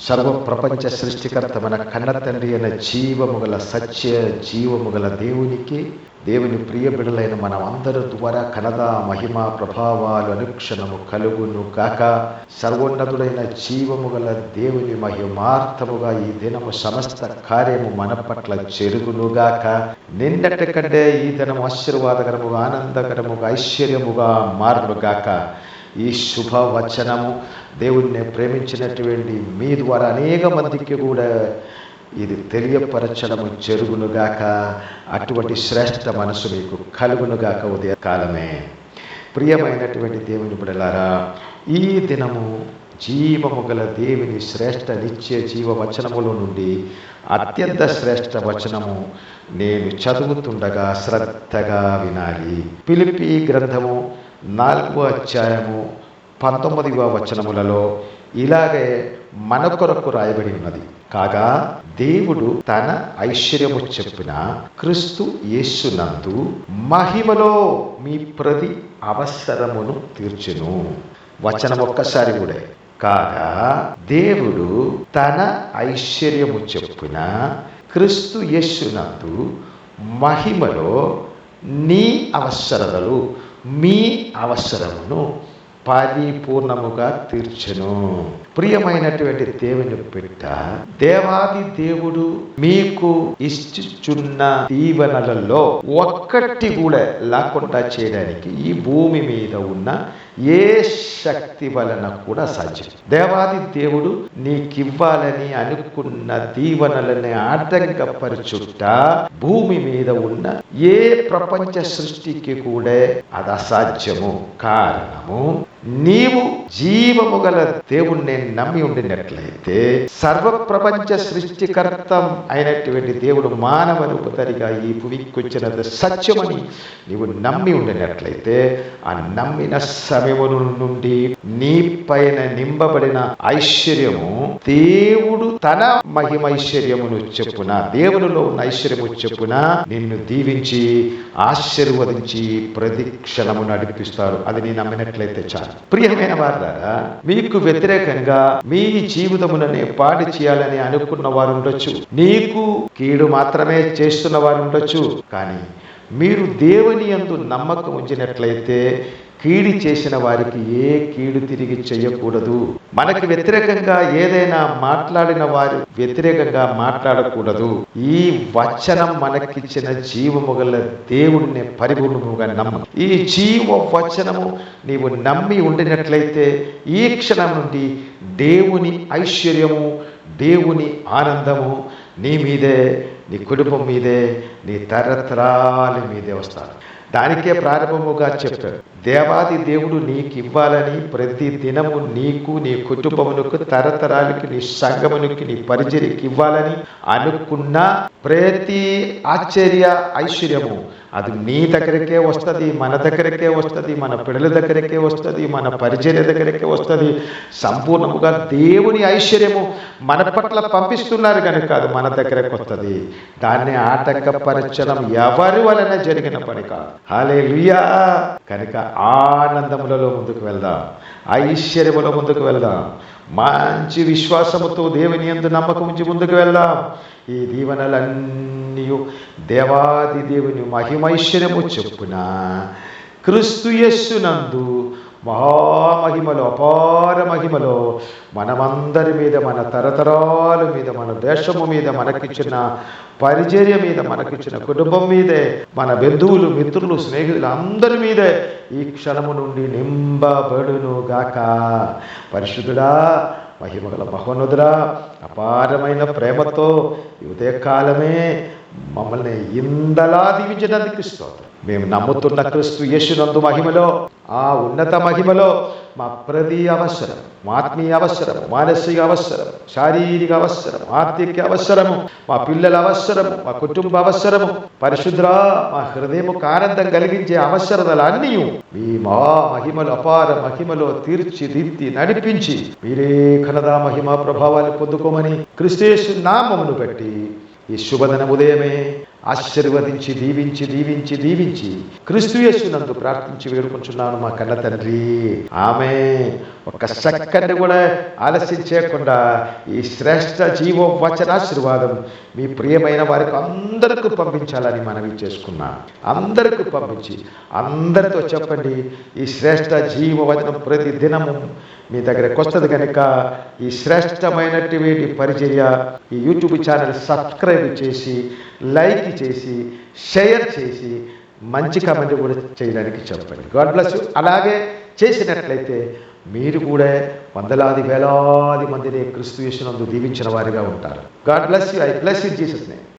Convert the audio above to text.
సర్వ ప్రపంచ సృష్టికర్త మన కన్న తండ్రి అయిన జీవము గల సత్య జీవము గల దేవునికి, దేవుని ప్రియ బిడ్డలైన మనం అందరి ద్వారా కనదా మహిమ ప్రభావాలు అనుక్షణము కలుగును గాక. సర్వోన్నతుడైన జీవము గల దేవుని మహిమార్థముగా ఈ దినము సమస్త కార్యము మన పట్ల జరుగును గాక. నిన్నటి కంటే ఈ దినము ఆశీర్వాదకరముగా, ఆనందకరముగా, ఐశ్వర్యముగా మారును గాక. ఈ శుభవచనము దేవుణ్ణి ప్రేమించినటువంటి మీ ద్వారా అనేక మందికి కూడా ఇది తెలియపరచడము జరుగునుగాక. అటువంటి శ్రేష్ఠ మనసు మీకు కలుగునుగాక ఉదయకాలమే. ప్రియమైనటువంటి దేవుని బిడ్డలారా, ఈ దినము జీవము గల దేవుని శ్రేష్ఠ నిత్య జీవవచనములో నుండి అత్యంత శ్రేష్ఠ వచనము నేను చదువుతుండగా శ్రద్ధగా వినాలి. ఫిలిప్పీ గ్రంథము 4వ అధ్యాయము 19వ వచనములలో ఇలాగే మన కొరకు రాయబడి ఉన్నది. కాగా దేవుడు తన ఐశ్వర్యము చెప్పిన క్రీస్తు యేసునందు మహిమలో మీ ప్రతి అవసరమును తీర్చును. వచనం ఒక్కసారి కూడా. కాగా దేవుడు తన ఐశ్వర్యము చెప్పిన క్రీస్తు యేసునందు మహిమలో నీ అవసరతలు, మీ అవసరమును పరిపూర్ణముగా తీర్చును. ప్రియమైనటువంటి దేవుని బిడ్డ, దేవాది దేవుడు మీకు ఇచ్చుచున్న దీవెనలలో ఒక్కటి కూడా లేకుండా చేయడానికి ఈ భూమి మీద ఉన్న ఏ శక్తి వలన కూడా సాధ్యం. దేవాది దేవుడు నీకివ్వాలని అనుకున్న దీవెనలని ఆటంకపరచుట భూమి మీద ఉన్న ఏ ప్రపంచ సృష్టికి కూడా అది అసాధ్యము. కారణము, నీవు జీవము గల దేవుణ్ణి నమ్మి ఉండినట్లయితే, సర్వ ప్రపంచ సృష్టికర్తం అయినటువంటి దేవుడు మానవ రూపధరిగా ఈ భూమికి వచ్చినది సత్యమని నీవు నమ్మి ఉండినట్లయితే, ఆ నమ్మిన సమయము నుండి నీ పైన నింపబడిన ఐశ్వర్యము దేవుడు తన మహిమైశ్వర్యమును చెప్పున, దేవునిలో ఉన్న ఐశ్వర్యము చెప్పున నిన్ను దీవించి ఆశీర్వదించి ప్రతి క్షణము నడిపిస్తాడు. అది నీ నమ్మినట్లయితే చాలు. ప్రియమైన వారులారా, మీకు వ్యతిరేకంగా మీ జీవితములనే పాడు చేయాలని అనుకున్న వారు ఉండొచ్చు, నీకు కీడు మాత్రమే చేస్తున్న వారు ఉండొచ్చు. కానీ మీరు దేవుని యందు నమ్మకం ఉంచినట్లయితే కీడు చేసిన వారికి ఏ కీడు తిరిగి చేయకూడదు. మనకు వ్యతిరేకంగా ఏదైనా మాట్లాడిన వారు వ్యతిరేకంగా మాట్లాడకూడదు. ఈ వచనం మనకిచ్చిన జీవము గల దేవుడిని పరిపూర్ణముగా నమ్మ. ఈ జీవ వచనము నీవు నమ్మి ఉండినట్లయితే ఈ క్షణం నుండి దేవుని ఐశ్వర్యము, దేవుని ఆనందము నీ మీదే, నీ కుటుంబం మీదే, నీ తరతరాల మీదే వస్తారు. దానికే ప్రారంభముగా చెప్పాడు, దేవాది దేవుడు నీకు ఇవ్వాలని ప్రతి దినము నీకు, నీ కుటుంబమునకు, తరతరాలకి, నీ సంఘమునికి, నీ పరిచర్యకి ఇవ్వాలని అనుకున్న ప్రతి ఆశ్చర్య ఐశ్వర్యము అది నీ దగ్గరకే వస్తుంది, మన దగ్గరకే వస్తుంది, మన పిల్లల దగ్గరకే వస్తుంది, మన పరిచర్య దగ్గరకే వస్తుంది. సంపూర్ణముగా దేవుని ఐశ్వర్యము మన పట్ల పంపిస్తున్నారు కనుక అది మన దగ్గరకు వస్తుంది. దాన్ని ఆటంకపరచడం ఎవరి వలన జరిగిన పని కాదు. హల్లెలూయా. కనుక ఆనందములలో ముందుకు వెళ్దాం, ఐశ్వర్యములో ముందుకు వెళ్దాం, మంచి విశ్వాసముతో దేవుని యందు నమ్మకం ఉంచి ముందుకు వెళ్దాం. ఈ దీవెనలన్నీ దేవాది దేవుని మహిమైశ్వర్యము చెప్పున క్రీస్తు యేసునందు మహామహిమలో, అపార మహిమలో మనమందరి మీద, మన తరతరాల మీద, మన దేశము మీద, మనకిచ్చిన పరిచర్య మీద, మనకిచ్చిన కుటుంబం మీదే, మన బంధువులు, మిత్రులు, స్నేహితులు అందరి మీదే ఈ క్షణము నుండి నింపబడును గాక. పరిశుద్ధుడా, మహిమగల మహోన్నతుడా, అపారమైన ప్రేమతో ఈ ఉదయకాలమే మమ్మల్ని ఇందలా దీవించడానికి స్తోత్రం. మేము నమ్ముతున్న క్రీస్తు యేసునందు మహిమలో, ఆ ఉన్నత మహిమలో మా ప్రతి అవసరం, మా ఆత్మీయ అవసరం, మానసిక అవసరం, శారీరక అవసరం, ఆర్థిక అవసరము, మా పిల్లల అవసరము, మా కుటుంబ అవసరము, పరిశుద్ధా మా హృదయముకు ఆనందం కలిగించే అవసరతలన్నీ మీ మా మహిమలు, అపార మహిమలో తీర్చిదిద్ది నడిపించి మీరే ఘనత మహిమ ప్రభావాలు పొందుకోమని క్రీస్తు యేసు నామమును బట్టి ఈ శుభదిన ఉదయమే ఆశీర్వదించి దీవించి దీవించి దీవించి క్రీస్తు యేసునందు ప్రార్థించి వేడుకుంటున్నాను మా కన్న తండ్రి. ఆమె ఒక సెకండ్ కూడా ఆలస్యం చేయకుండా ఈ శ్రేష్ఠ జీవ వచనాశీర్వాదం మీ ప్రియమైన వారికి అందరికీ పంపించాలని మనవి చేసుకున్నాం. అందరికీ పంపించి అందరితో చెప్పండి, ఈ శ్రేష్ఠ జీవ వచనం ప్రతి దినము మీ దగ్గరకు వస్తుంది కనుక ఈ శ్రేష్టమైనటువంటి పరిచర్య ఈ యూట్యూబ్ ఛానల్ సబ్స్క్రైబ్ చేసి లైక్ చేసి షేర్ చేసి మంచి కామెంట్ కూడా చేయడానికి చెప్పండి. God bless you. అలాగే చేసినట్లయితే మీరు కూడా వందలాది వేలాది మందిని క్రీస్తు యేసునందు దీవించిన వారిగా ఉంటారు. God bless you. I bless you Jesus name.